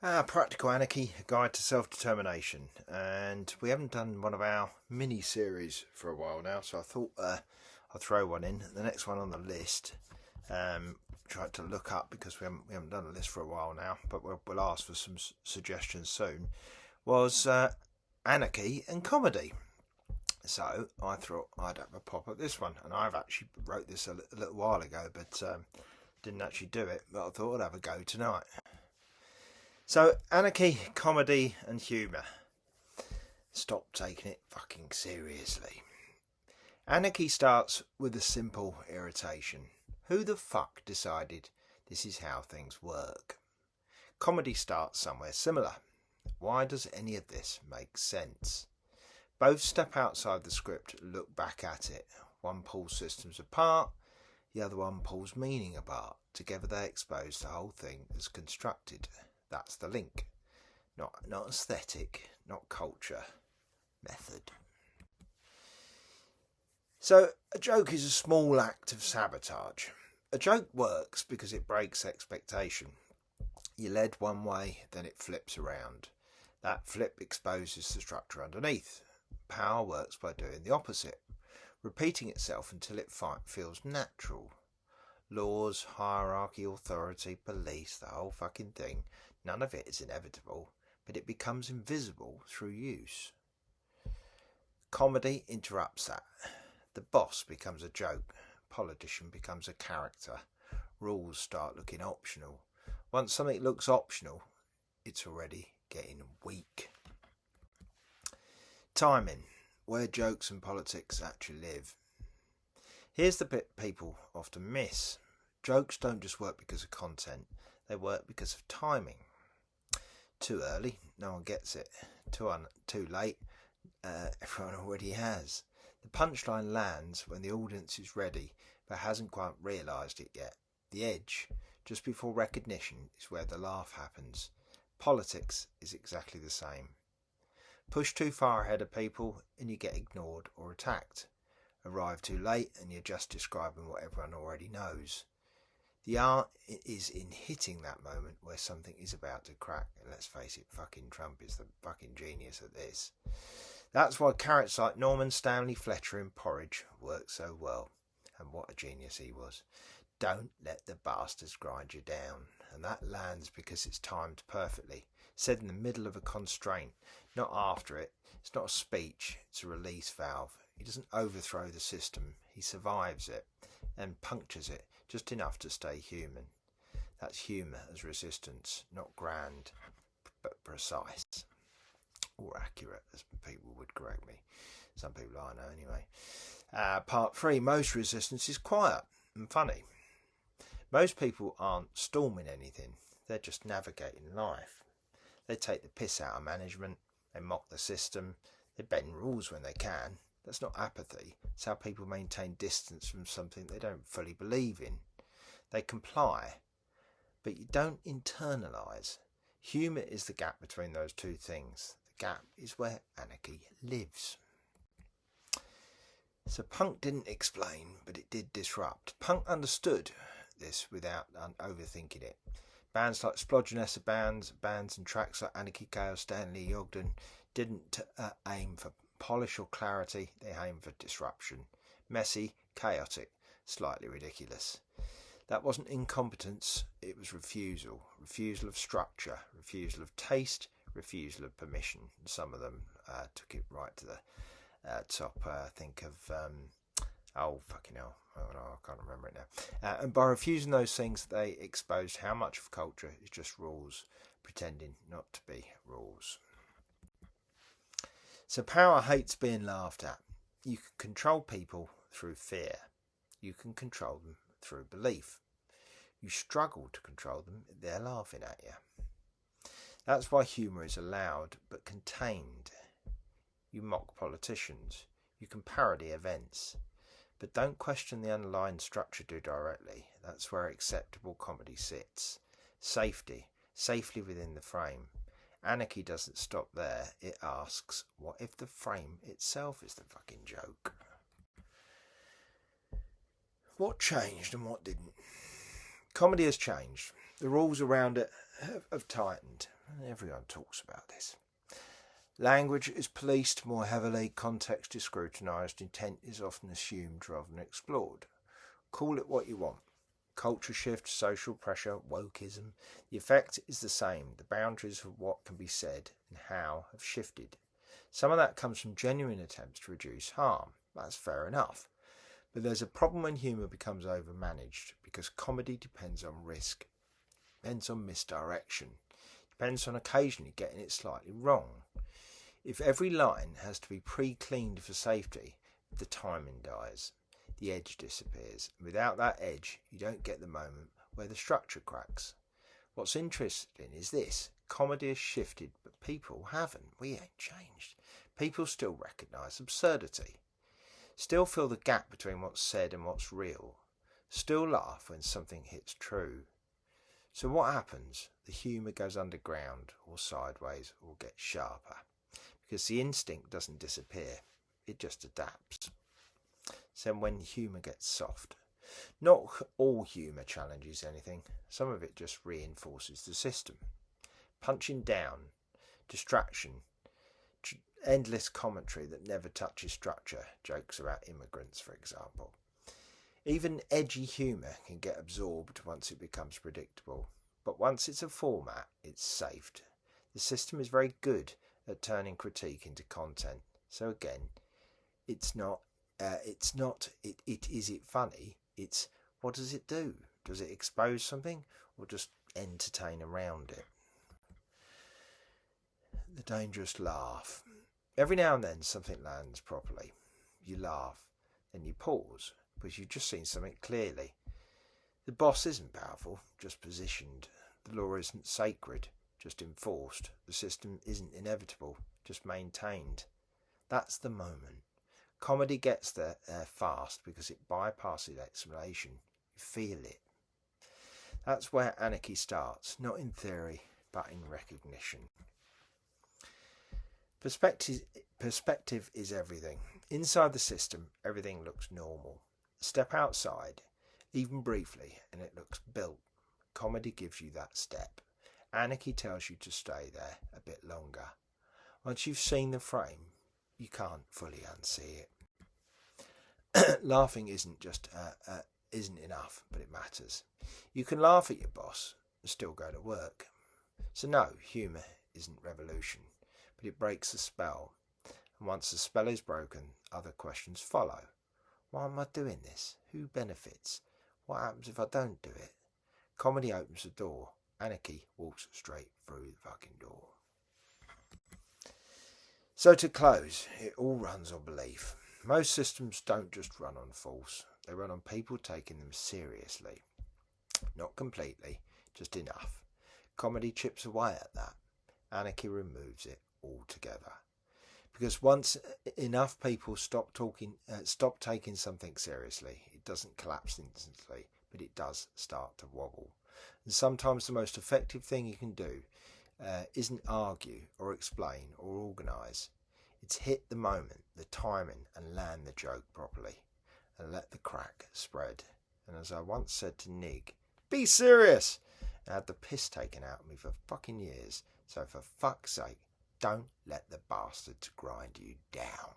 Practical Anarchy, A Guide to Self-Determination. And we haven't done one of our mini-series for a while now, so I thought I'll throw one in. The next one on the list, tried to look up because we haven't done a list for a while now, but we'll ask for some suggestions soon, was Anarchy and Comedy. So I thought I'd have a pop at this one, and I've actually wrote this a little while ago, but didn't actually do it, but I thought I'd have a go tonight. So, anarchy, comedy and humour. Stop taking it fucking seriously. Anarchy starts with a simple irritation. Who the fuck decided this is how things work? Comedy starts somewhere similar. Why does any of this make sense? Both step outside the script, look back at it. One pulls systems apart, the other one pulls meaning apart. Together they expose the whole thing as constructed. That's the link. Not aesthetic, not culture. Method. So, a joke is a small act of sabotage. A joke works because it breaks expectation. You're led one way, then it flips around. That flip exposes the structure underneath. Power works by doing the opposite, repeating itself until it feels natural. Laws, hierarchy, authority, police, the whole fucking thing. None of it is inevitable, but it becomes invisible through use. Comedy interrupts that. The boss becomes a joke. Politician becomes a character. Rules start looking optional. Once something looks optional, it's already getting weak. Timing. Where jokes and politics actually live. Here's the bit people often miss. Jokes don't just work because of content. They work because of timing. Too early, no one gets it. Too late, everyone already has. The punchline lands when the audience is ready, but hasn't quite realised it yet. The edge, just before recognition, is where the laugh happens. Politics is exactly the same. Push too far ahead of people and you get ignored or attacked. Arrive too late and you're just describing what everyone already knows. The art is in hitting that moment where something is about to crack. And let's face it, fucking Trump is the fucking genius at this. That's why characters like Norman Stanley Fletcher in Porridge work so well. And what a genius he was. Don't let the bastards grind you down. And that lands because it's timed perfectly. Said in the middle of a constraint, not after it. It's not a speech, it's a release valve. He doesn't overthrow the system. He survives it and punctures it just enough to stay human. That's humour as resistance, not grand, but precise. Or accurate, as people would correct me. Some people I know anyway. Part 3, most resistance is quiet and funny. Most people aren't storming anything. They're just navigating life. They take the piss out of management. They mock the system. They bend rules when they can. That's not apathy. It's how people maintain distance from something they don't fully believe in. They comply, but you don't internalise. Humour is the gap between those two things. The gap is where anarchy lives. So punk didn't explain, but it did disrupt. Punk understood this without overthinking it. Bands like Splodgenessa bands and tracks like Anarchy, Chaos, Stanley, Ogden didn't aim for polish or clarity, they aim for disruption. Messy, chaotic, slightly ridiculous. That wasn't incompetence, it was refusal. Refusal of structure, refusal of taste, refusal of permission. And some of them took it right to the top. Think of, fucking hell, I can't remember it now. And by refusing those things, they exposed how much of culture is just rules, pretending not to be rules. So power hates being laughed at. You can control people through fear. You can control them through belief. You struggle to control them, they're laughing at you. That's why humour is allowed but contained. You mock politicians. You can parody events. But don't question the underlying structure too directly. That's where acceptable comedy sits. Safely within the frame. Anarchy doesn't stop there. It asks, what if the frame itself is the fucking joke? What changed and what didn't? Comedy has changed. The rules around it have tightened. Everyone talks about this. Language is policed more heavily, context is scrutinised, intent is often assumed rather than explored. Call it what you want. Culture shift, social pressure, wokeism. The effect is the same. The boundaries of what can be said and how have shifted. Some of that comes from genuine attempts to reduce harm. That's fair enough. But there's a problem when humour becomes overmanaged, because comedy depends on risk, depends on misdirection, depends on occasionally getting it slightly wrong. If every line has to be pre-cleaned for safety, the timing dies. The edge disappears. And without that edge, you don't get the moment where the structure cracks. What's interesting is this. Comedy has shifted, but people haven't. We ain't changed. People still recognise absurdity. Still feel the gap between what's said and what's real. Still laugh when something hits true. So what happens? The humour goes underground or sideways or gets sharper. Because the instinct doesn't disappear, it just adapts. So when humour gets soft, not all humour challenges anything, some of it just reinforces the system. Punching down, distraction, endless commentary that never touches structure, jokes about immigrants for example. Even edgy humour can get absorbed once it becomes predictable, but once it's a format, it's saved. The system is very good at turning critique into content. So again, it's not is it funny? It's what does it do? Does it expose something or just entertain around it? The dangerous laugh. Every now and then something lands properly. You laugh, then you pause because you've just seen something clearly. The boss isn't powerful, just positioned. The law isn't sacred, just enforced. The system isn't inevitable, just maintained. That's the moment. Comedy gets there fast because it bypasses explanation. You feel it. That's where anarchy starts, not in theory, but in recognition. Perspective is everything. Inside the system, everything looks normal. Step outside, even briefly, and it looks built. Comedy gives you that step. Anarchy tells you to stay there a bit longer. Once you've seen the frame, you can't fully unsee it. Laughing isn't enough, but it matters. You can laugh at your boss and still go to work. So no, humour isn't revolution, but it breaks the spell. And once the spell is broken, other questions follow. Why am I doing this? Who benefits? What happens if I don't do it? Comedy opens the door. Anarchy walks straight through the fucking door. So to close, it all runs on belief. Most systems don't just run on force. They run on people taking them seriously. Not completely, just enough. Comedy chips away at that. Anarchy removes it altogether. Because once enough people stop taking something seriously, it doesn't collapse instantly, but it does start to wobble. And sometimes the most effective thing you can do isn't argue or explain or organise. It's hit the moment, the timing, and land the joke properly, and let the crack spread. And as I once said to Nig, be serious! I had the piss taken out of me for fucking years, so for fuck's sake, don't let the bastards grind you down.